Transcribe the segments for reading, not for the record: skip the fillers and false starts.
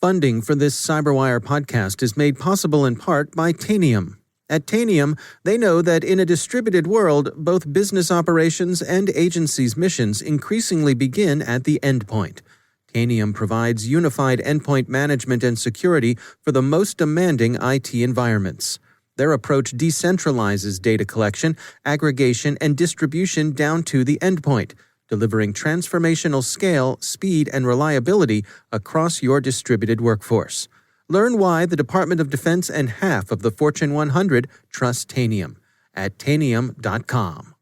Funding for this CyberWire podcast is made possible in part by Tanium. At Tanium, they know that in a distributed world, both business operations and agencies' missions increasingly begin at the endpoint. Tanium provides unified endpoint management and security for the most demanding IT environments. Their approach decentralizes data collection, aggregation, and distribution down to the endpoint, delivering transformational scale, speed, and reliability across your distributed workforce. Learn why the Department of Defense and half of the Fortune 100 trust Tanium at Tanium.com.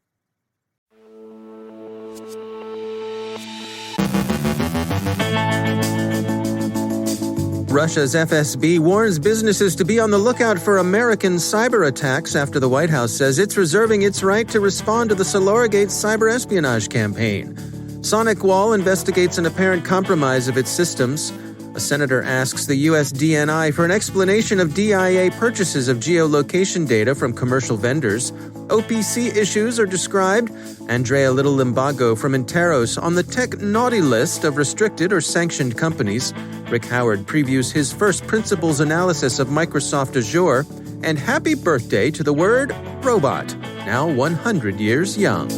Russia's FSB warns businesses to be on the lookout for American cyber attacks after the White House says it's reserving its right to respond to the Solorigate cyberespionage campaign. SonicWall's investigates an apparent compromise of its systems. A senator asks the US DNI for an explanation of DIA purchases of geolocation data from commercial vendors. OPC issues are described. Andrea Little Limbago from Interos on the tech naughty list of restricted or sanctioned companies. Rick Howard previews his first principles analysis of Microsoft Azure. And happy birthday to the word robot, now 100 years young.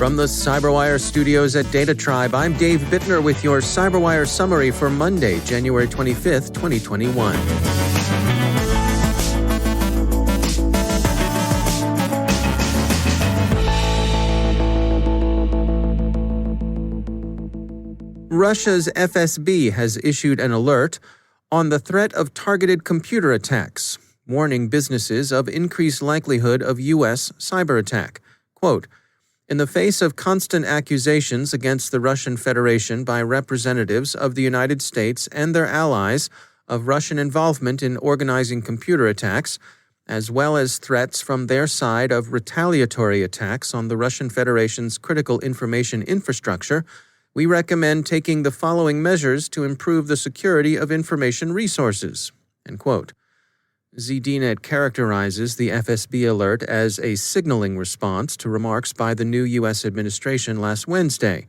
From the CyberWire studios at Data Tribe, I'm Dave Bittner with your CyberWire summary for Monday, January 25th, 2021. Russia's FSB has issued an alert on the threat of targeted computer attacks, warning businesses of increased likelihood of U.S. cyber attack. Quote, in the face of constant accusations against the Russian Federation by representatives of the United States and their allies of Russian involvement in organizing computer attacks, as well as threats from their side of retaliatory attacks on the Russian Federation's critical information infrastructure, we recommend taking the following measures to improve the security of information resources. End quote. ZDNet characterizes the FSB alert as a signaling response to remarks by the new U.S. administration last Wednesday.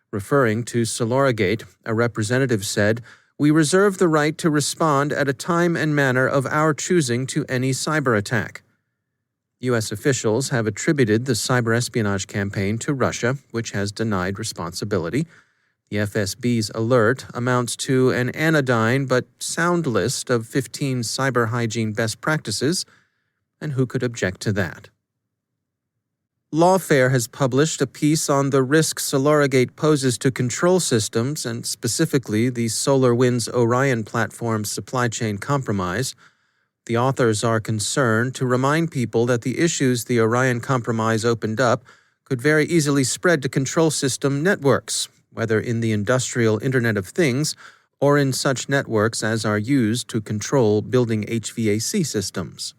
Referring to Solorigate, a representative said, we reserve the right to respond at a time and manner of our choosing to any cyber attack. U.S. officials have attributed the cyberespionage campaign to Russia, which has denied responsibility. The FSB's alert amounts to an anodyne but sound list of 15 cyber hygiene best practices, and who could object to that? Lawfare has published a piece on the risk Solorigate poses to control systems and specifically the SolarWinds Orion platform's supply chain compromise. The authors are concerned to remind people that the issues the Orion compromise opened up could very easily spread to control system networks, whether in the industrial Internet of Things or in such networks as are used to control building HVAC systems.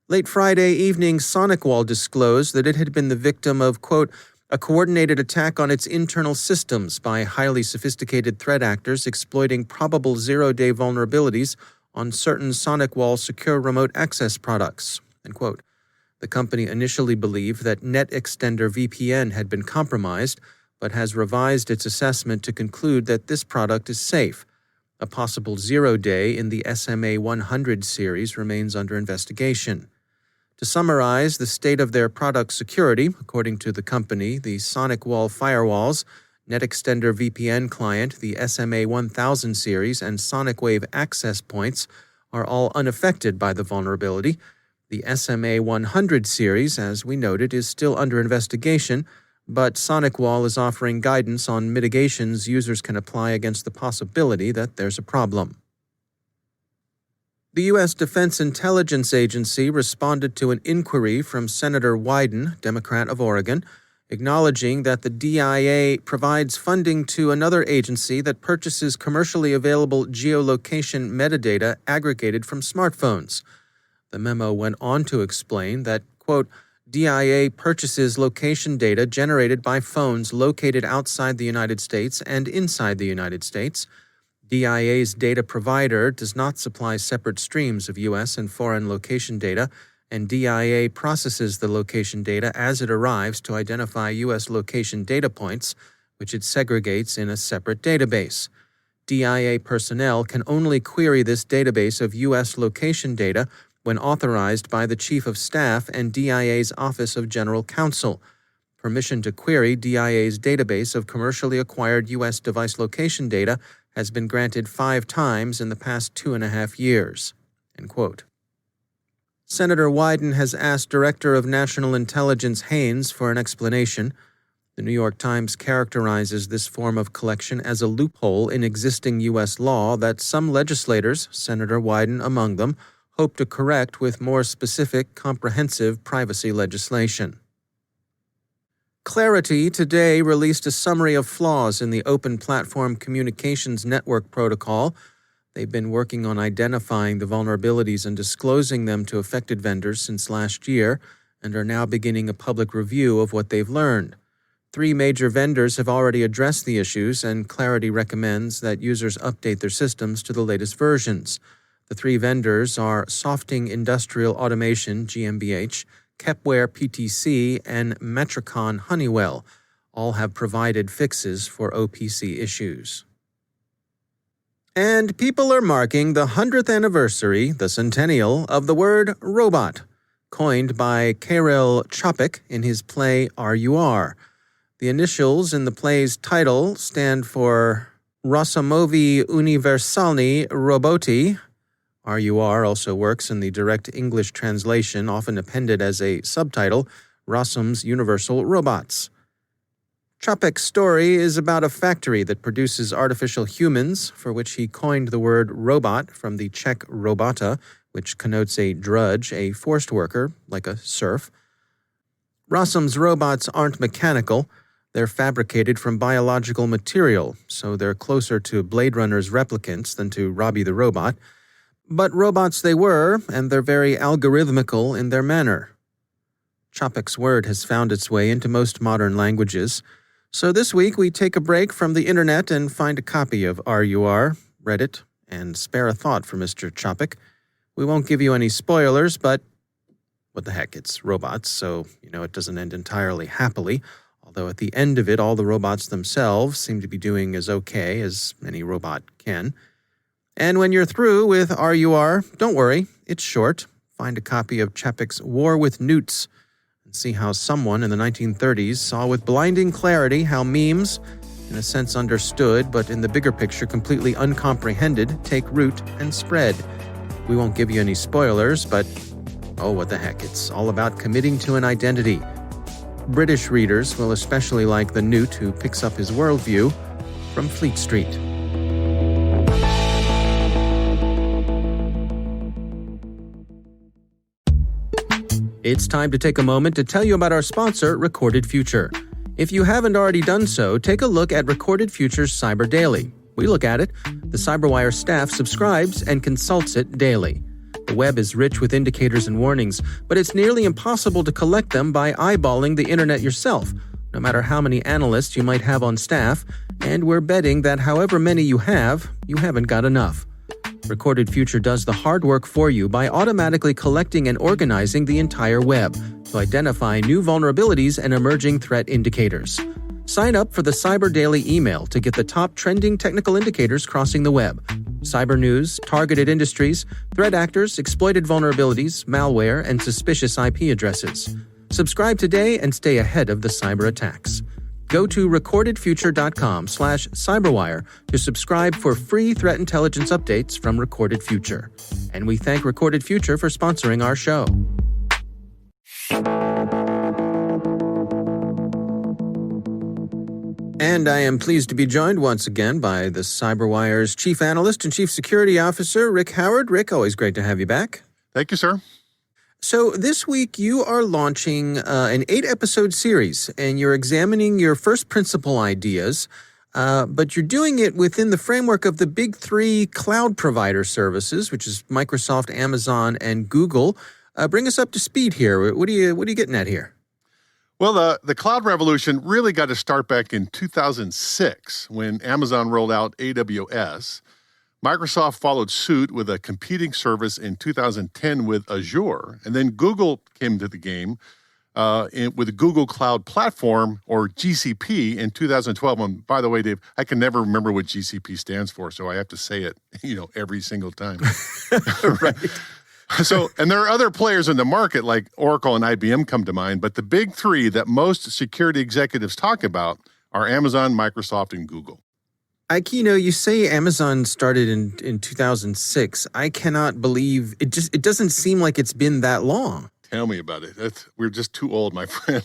Late Friday evening, SonicWall's disclosed that it had been the victim of, quote, a coordinated attack on its internal systems by highly sophisticated threat actors exploiting probable zero-day vulnerabilities on certain SonicWall's secure remote access products, end quote. The company initially believed that NetExtender VPN had been compromised, but has revised its assessment to conclude that this product is safe. A possible zero-day in the SMA 100 series remains under investigation. To summarize the state of their product security, according to the company, the SonicWall's firewalls, NetExtender VPN client, the SMA 1000 series, and SonicWave access points are all unaffected by the vulnerability. The SMA 100 series, as we noted, is still under investigation, but SonicWall's is offering guidance on mitigations users can apply against the possibility that there's a problem. The U.S. Defense Intelligence Agency responded to an inquiry from Senator Wyden, Democrat of Oregon, acknowledging that the DIA provides funding to another agency that purchases commercially available geolocation metadata aggregated from smartphones. The memo went on to explain that, quote, DIA purchases location data generated by phones located outside the United States and inside the United States. DIA's data provider does not supply separate streams of U.S. and foreign location data, and DIA processes the location data as it arrives to identify U.S. location data points, which it segregates in a separate database. DIA personnel can only query this database of U.S. location data when authorized by the Chief of Staff and DIA's Office of General Counsel. Permission to query DIA's database of commercially acquired U.S. device location data has been granted 5 times in the past 2.5 years." End quote. Senator Wyden has asked Director of National Intelligence Haynes for an explanation. The New York Times characterizes this form of collection as a loophole in existing U.S. law that some legislators, Senator Wyden among them, hope to correct with more specific, comprehensive privacy legislation. Clarity today released a summary of flaws in the Open Platform Communications Network protocol. They've been working on identifying the vulnerabilities and disclosing them to affected vendors since last year, and are now beginning a public review of what they've learned. 3 major vendors have already addressed the issues, and Clarity recommends that users update their systems to the latest versions. The 3 vendors are Softing Industrial Automation, GmbH, Kepware PTC, and Metricon Honeywell. All have provided fixes for OPC issues. And people are marking the 100th anniversary, the centennial, of the word robot, coined by Karel Čapek in his play RUR. The initials in the play's title stand for Rozumowi Uniwersalni Roboti. RUR also works in the direct English translation, often appended as a subtitle, Rozum's Universal Robots. Čapek's story is about a factory that produces artificial humans, for which he coined the word robot from the Czech robota, which connotes a drudge, a forced worker, like a serf. Rozum's robots aren't mechanical. They're fabricated from biological material, so they're closer to Blade Runner's replicants than to Robbie the Robot. But robots they were, and they're very algorithmical in their manner. Čapek's word has found its way into most modern languages. So this week we take a break from the internet and find a copy of RUR, read it, and spare a thought for Mr. Čapek. We won't give you any spoilers, but what the heck, it's robots, so it doesn't end entirely happily, although at the end of it all the robots themselves seem to be doing as okay as any robot can. And when you're through with RUR, don't worry, it's short. Find a copy of Čapek's War with Newts, see how someone in the 1930s saw with blinding clarity how memes, in a sense understood, but in the bigger picture completely uncomprehended, take root and spread. We won't give you any spoilers, but what the heck, it's all about committing to an identity. British readers will especially like the newt who picks up his worldview from Fleet Street. It's time to take a moment to tell you about our sponsor, Recorded Future. If you haven't already done so, take a look at Recorded Future's Cyber Daily. We look at it. The CyberWire staff subscribes and consults it daily. The web is rich with indicators and warnings, but it's nearly impossible to collect them by eyeballing the internet yourself, no matter how many analysts you might have on staff, and we're betting that however many you haven't got enough. Recorded Future does the hard work for you by automatically collecting and organizing the entire web to identify new vulnerabilities and emerging threat indicators. Sign up for the Cyber Daily email to get the top trending technical indicators crossing the web. Cyber news, targeted industries, threat actors, exploited vulnerabilities, malware, and suspicious IP addresses. Subscribe today and stay ahead of the cyber attacks. Go to recordedfuture.com/cyberwire to subscribe for free threat intelligence updates from Recorded Future. And we thank Recorded Future for sponsoring our show. And I am pleased to be joined once again by the CyberWire's Chief Analyst and Chief Security Officer, Rick Howard. Rick, always great to have you back. Thank you, sir. So this week you are launching an 8-episode series, and you're examining your first principle ideas, but you're doing it within the framework of the big 3 cloud provider services, which is Microsoft, Amazon, and Google. Bring us up to speed here. What are you getting at here? Well, the cloud revolution really got to start back in 2006 when Amazon rolled out AWS. Microsoft followed suit with a competing service in 2010 with Azure, and then Google came to the game with the Google Cloud Platform, or GCP, in 2012. And by the way, Dave, I can never remember what GCP stands for, so I have to say it, every single time. Right. So, and there are other players in the market like Oracle and IBM come to mind, but the big three that most security executives talk about are Amazon, Microsoft, and Google. Ike, you say Amazon started in 2006. I cannot believe it doesn't seem like it's been that long. Tell me about it. We're just too old, my friend.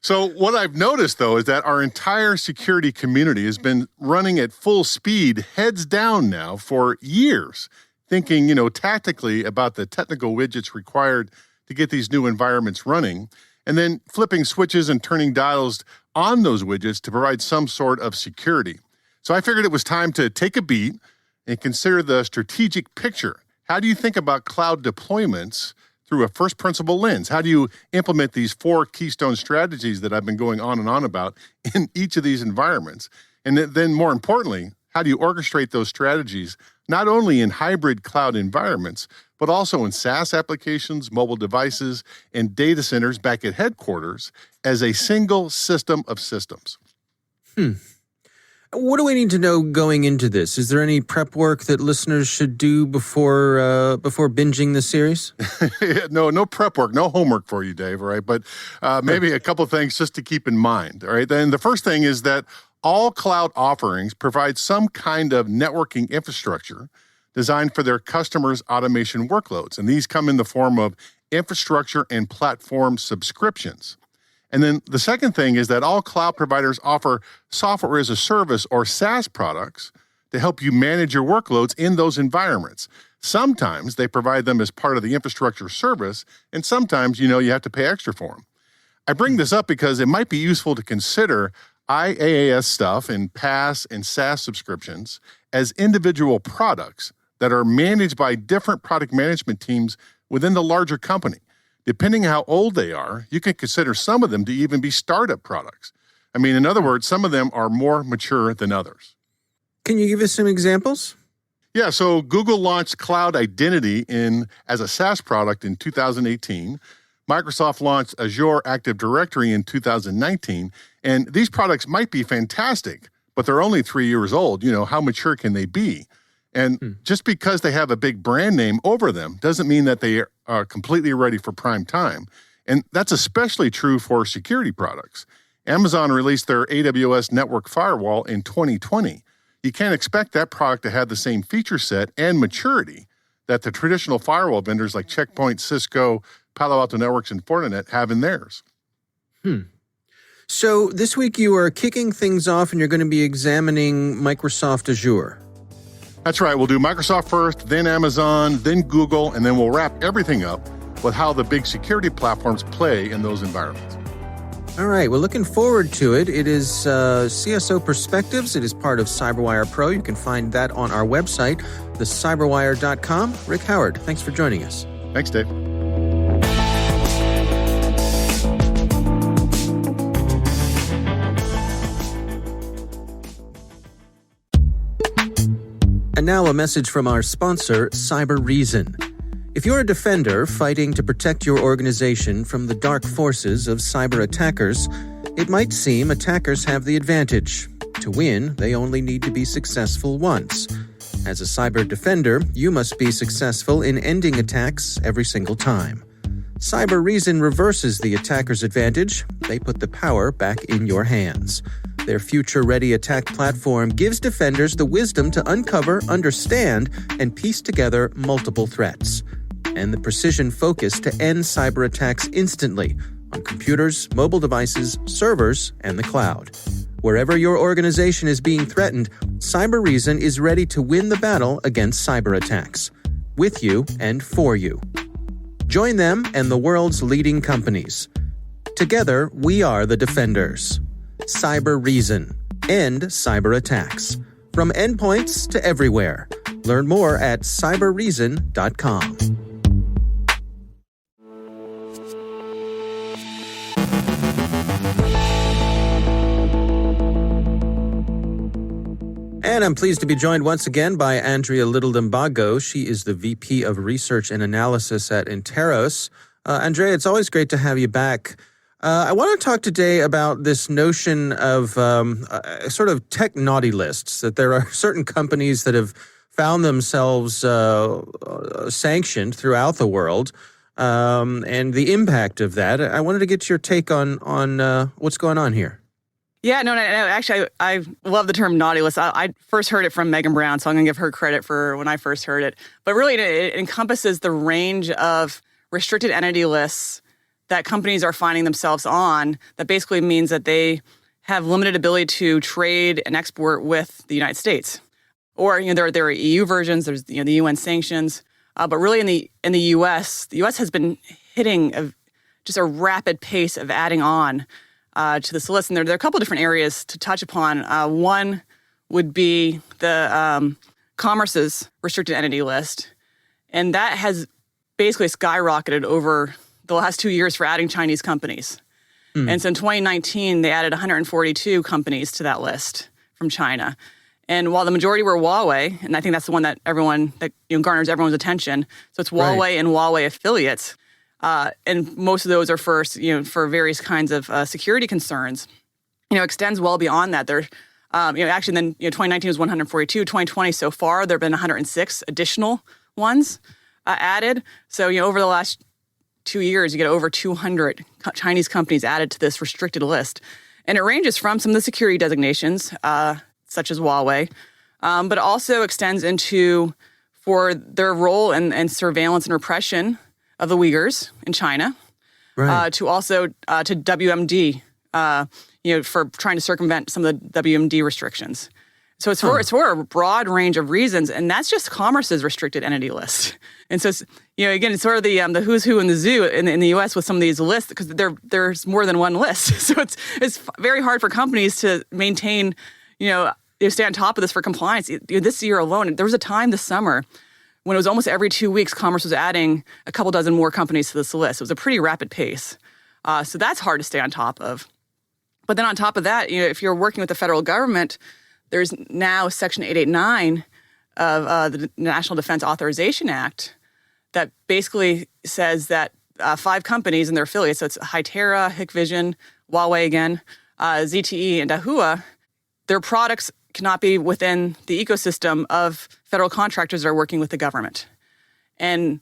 So what I've noticed, though, is that our entire security community has been running at full speed, heads down now for years, thinking, tactically about the technical widgets required to get these new environments running, and then flipping switches and turning dials on those widgets to provide some sort of security. So I figured it was time to take a beat and consider the strategic picture. How do you think about cloud deployments through a first principle lens? How do you implement these 4 keystone strategies that I've been going on and on about in each of these environments? And then more importantly, how do you orchestrate those strategies not only in hybrid cloud environments, but also in SaaS applications, mobile devices, and data centers back at headquarters as a single system of systems? What do we need to know going into this? Is there any prep work that listeners should do before binging this series? No prep work, no homework for you, Dave, all right? But maybe a couple things just to keep in mind, all right? Then the first thing is that all cloud offerings provide some kind of networking infrastructure designed for their customers' automation workloads. And these come in the form of infrastructure and platform subscriptions. And then the second thing is that all cloud providers offer software as a service or SaaS products to help you manage your workloads in those environments. Sometimes they provide them as part of the infrastructure service, and sometimes, you have to pay extra for them. I bring this up because it might be useful to consider IaaS stuff and PaaS and SaaS subscriptions as individual products that are managed by different product management teams within the larger company. Depending on how old they are, you can consider some of them to even be startup products. In other words, some of them are more mature than others. Can you give us some examples? Yeah, so Google launched Cloud Identity as a SaaS product in 2018. Microsoft launched Azure Active Directory in 2019, and these products might be fantastic, but they're only 3 years old. How mature can they be? And just because they have a big brand name over them doesn't mean that they are completely ready for prime time. And that's especially true for security products. Amazon released their AWS Network Firewall in 2020. You can't expect that product to have the same feature set and maturity that the traditional firewall vendors like Check Point, Cisco, Palo Alto Networks, and Fortinet have in theirs. So this week you are kicking things off and you're going to be examining Microsoft Azure. That's right. We'll do Microsoft first, then Amazon, then Google, and then we'll wrap everything up with how the big security platforms play in those environments. All right. We're looking forward to it. It is CSO Perspectives. It is part of CyberWire Pro. You can find that on our website, thecyberwire.com. Rick Howard, thanks for joining us. Thanks, Dave. And now a message from our sponsor, CyberReason. If you're a defender fighting to protect your organization from the dark forces of cyber attackers, it might seem attackers have the advantage. To win, they only need to be successful once. As a cyber defender, you must be successful in ending attacks every single time. CyberReason reverses the attacker's advantage. They put the power back in your hands. Their future-ready attack platform gives defenders the wisdom to uncover, understand, and piece together multiple threats, and the precision focus to end cyber attacks instantly on computers, mobile devices, servers, and the cloud. Wherever your organization is being threatened, CyberReason is ready to win the battle against cyber attacks, with you and for you. Join them and the world's leading companies. Together, we are the defenders. CyberReason. End cyber attacks. From endpoints to everywhere. Learn more at cyberreason.com. And I'm pleased to be joined once again by Andrea Little Limbago. She is the VP of Research and Analysis at Interos. Andrea, it's always great to have you back. I want to talk today about this notion of sort of tech naughty lists, that there are certain companies that have found themselves sanctioned throughout the world, and the impact of that. I wanted to get your take on what's going on here. Yeah, no, actually, I love the term naughty list. I first heard it from Megan Brown, so I'm going to give her credit for when I first heard it. But really, it encompasses the range of restricted entity lists that companies are finding themselves on. That basically means that they have limited ability to trade and export with the United States. Or, there are EU versions. There's the UN sanctions. But really, in the U.S., the U.S. has been hitting just a rapid pace of adding on to this list. And there are a couple of different areas to touch upon. One would be the Commerce's restricted entity list. And that has basically skyrocketed over the last 2 years for adding Chinese companies. And so in 2019, they added 142 companies to that list from China. And while the majority were Huawei, and I think that's the one that garners everyone's attention. So it's Huawei Right. and Huawei affiliates. And most of those are for various kinds of security concerns. Extends well beyond that. There, actually, then 2019 was 142. 2020 so far, there have been 106 additional ones added. So over the last 2 years, you get over 200 Chinese companies added to this restricted list, and it ranges from some of the security designations, such as Huawei, but also extends into for their role in surveillance and repression of the Uyghurs in China, Right. to also to WMD, for trying to circumvent some of the WMD restrictions. So it's for a broad range of reasons, and that's just Commerce's restricted entity list. And so, again, it's sort of the who's who in the zoo in the U.S. with some of these lists, because there's more than one list. So it's very hard for companies to maintain, stay on top of this for compliance. This year alone, there was a time this summer when it was almost every 2 weeks, Commerce was adding a couple dozen more companies to this list. It was a pretty rapid pace. So that's hard to stay on top of. But then on top of that, if you're working with the federal government, there's now Section 889 of the National Defense Authorization Act that basically says that 5 companies and their affiliates, so it's Hytera, Hikvision, Huawei again, ZTE, and Dahua, their products cannot be within the ecosystem of federal contractors that are working with the government. And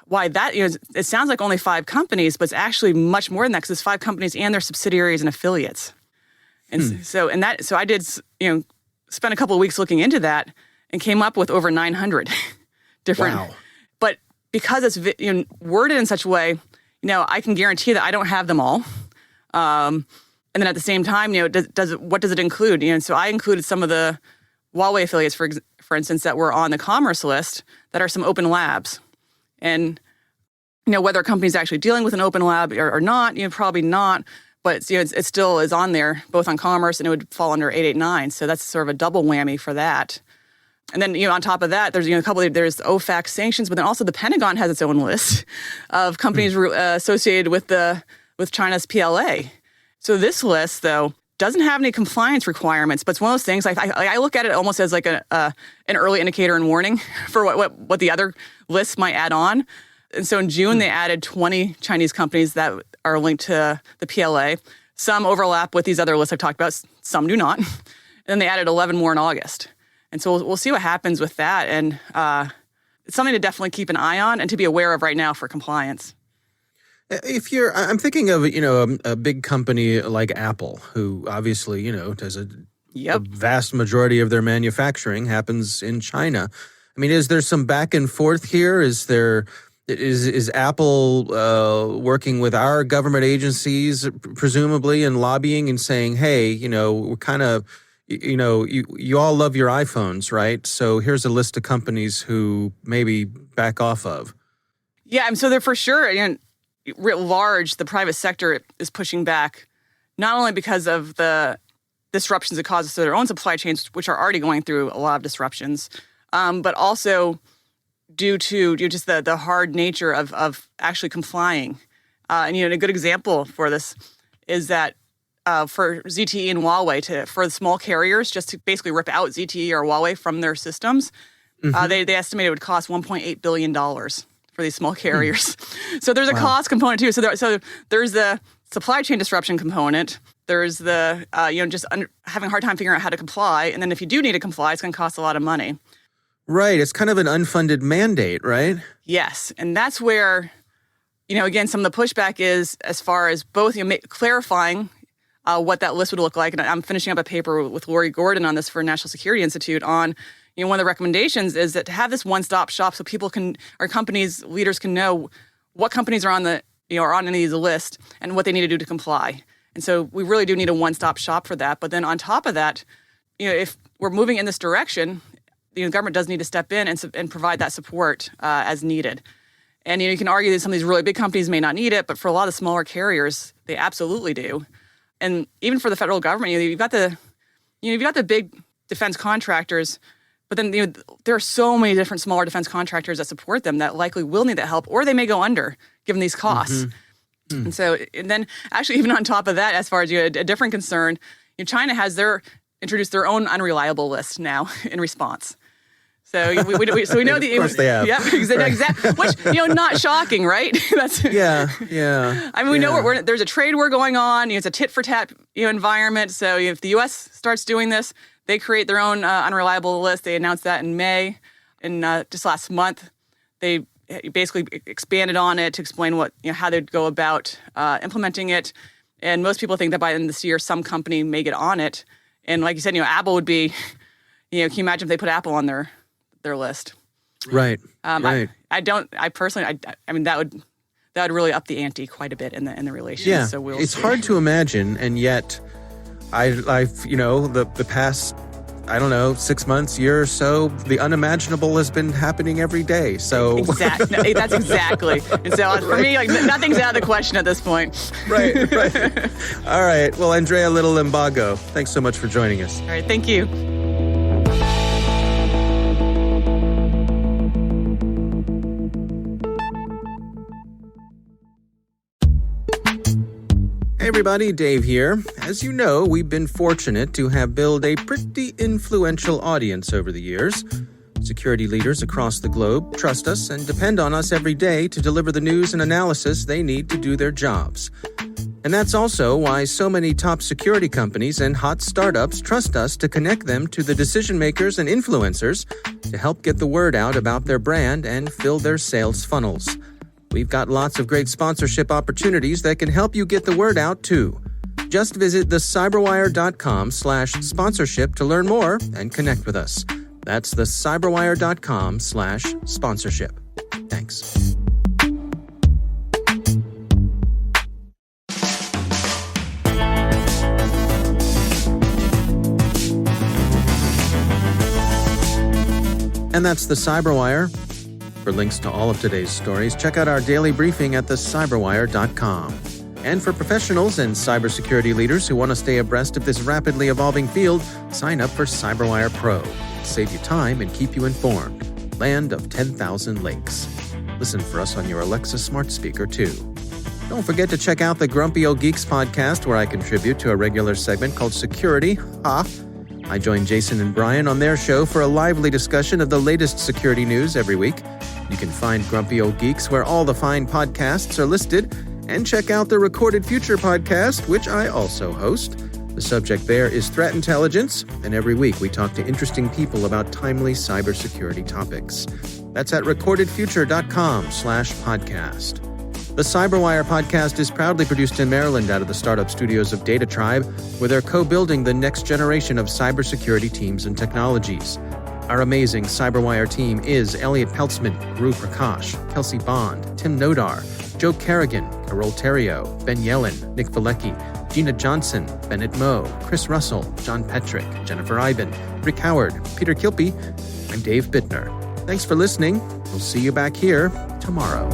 why that, it sounds like only 5 companies, but it's actually much more than that, because it's 5 companies and their subsidiaries and affiliates. And so I did, spent a couple of weeks looking into that and came up with over 900 different. Wow. But because it's worded in such a way, I can guarantee that I don't have them all. And then at the same time, what does it include? So I included some of the Huawei affiliates, for instance, that were on the Commerce list that are some open labs. And, whether a company's actually dealing with an open lab or not, probably not. But it still is on there, both on Commerce, and it would fall under 889. So that's sort of a double whammy for that. And then, on top of that, there's there's OFAC sanctions, but then also the Pentagon has its own list of companies associated with China's PLA. So this list, though, doesn't have any compliance requirements, but it's one of those things. I look at it almost as like an early indicator and warning for what the other lists might add on. And so in June, they added 20 Chinese companies that are linked to the PLA. Some overlap with these other lists I've talked about. Some do not. And then they added 11 more in August. And so we'll see what happens with that. And it's something to definitely keep an eye on and to be aware of right now for compliance. I'm thinking of, a big company like Apple, who obviously, does a vast majority of their manufacturing happens in China. I mean, is there some back and forth here? Is Apple working with our government agencies, presumably, and lobbying and saying, hey, we're kind of, you all love your iPhones, right? So here's a list of companies who maybe back off of. Yeah, so they're for sure, writ large, the private sector is pushing back, not only because of the disruptions it causes to their own supply chains, which are already going through a lot of disruptions, but also due to just the hard nature of actually complying. And a good example for this is that for ZTE and Huawei for the small carriers, just to basically rip out ZTE or Huawei from their systems. They estimated it would cost $1.8 billion for these small carriers. So there's a cost component too. So there's the supply chain disruption component. There's the having a hard time figuring out how to comply. And then if you do need to comply, it's going to cost a lot of money. Right. It's kind of an unfunded mandate, right? Yes. And that's where, again, some of the pushback is as far as both clarifying what that list would look like. And I'm finishing up a paper with Lori Gordon on this for National Security Institute on, one of the recommendations is that to have this one-stop shop so people our companies, leaders can know what companies are on are on any of the list and what they need to do to comply. And so we really do need a one-stop shop for that. But then on top of that, if we're moving in this direction, the government does need to step in and provide that support as needed. And you can argue that some of these really big companies may not need it, but for a lot of the smaller carriers, they absolutely do. And even for the federal government, you've got the big defense contractors, but then there are so many different smaller defense contractors that support them that likely will need that help, or they may go under given these costs. And so, and then actually even on top of that, as far as a different concern, China has introduced their own unreliable list now in response. So we know of course they have. Yeah, exactly. Which not shocking, right? That's yeah. I mean, we know there's a trade war going on. It's a tit for tat environment. So if the U.S. starts doing this, they create their own unreliable list. They announced that in May, and just last month, they basically expanded on it to explain how they'd go about implementing it. And most people think that by the end of this year, some company may get on it. And like you said, Apple would be, can you imagine if they put Apple on their list? Right. Right. I personally, that would really up the ante quite a bit in the relations. Yeah. So it's hard to imagine, and yet I've the past 6 months, year or so, the unimaginable has been happening every day. So exactly, that's exactly. And so for me, nothing's out of the question at this point. Right. All right. Well, Andrea Little Limbago, thanks so much for joining us. All right. Thank you. Hey everybody, Dave here. As you know, we've been fortunate to have built a pretty influential audience over the years. Security leaders across the globe trust us and depend on us every day to deliver the news and analysis they need to do their jobs. And that's also why so many top security companies and hot startups trust us to connect them to the decision makers and influencers to help get the word out about their brand and fill their sales funnels. We've got lots of great sponsorship opportunities that can help you get the word out, too. Just visit the cyberwire.com/sponsorship to learn more and connect with us. That's the cyberwire.com/sponsorship. Thanks. And that's the CyberWire. For links to all of today's stories, check out our daily briefing at thecyberwire.com. And for professionals and cybersecurity leaders who want to stay abreast of this rapidly evolving field, sign up for CyberWire Pro. It'll save you time and keep you informed. Land of 10,000 lakes. Listen for us on your Alexa smart speaker, too. Don't forget to check out the Grumpy Old Geeks podcast, where I contribute to a regular segment called Security. I join Jason and Brian on their show for a lively discussion of the latest security news every week. You can find Grumpy Old Geeks where all the fine podcasts are listed, and check out the Recorded Future podcast, which I also host. The subject there is threat intelligence, and every week we talk to interesting people about timely cybersecurity topics. That's at recordedfuture.com/podcast. The CyberWire podcast is proudly produced in Maryland out of the startup studios of Data Tribe, where they're co-building the next generation of cybersecurity teams and technologies. Our amazing CyberWire team is Elliot Peltzman, Guru Prakash, Kelsey Bond, Tim Nodar, Joe Kerrigan, Carol Terrio, Ben Yellen, Nick Valecki, Gina Johnson, Bennett Moe, Chris Russell, John Petrick, Jennifer Iben, Rick Howard, Peter Kilpie. I'm Dave Bittner. Thanks for listening. We'll see you back here tomorrow.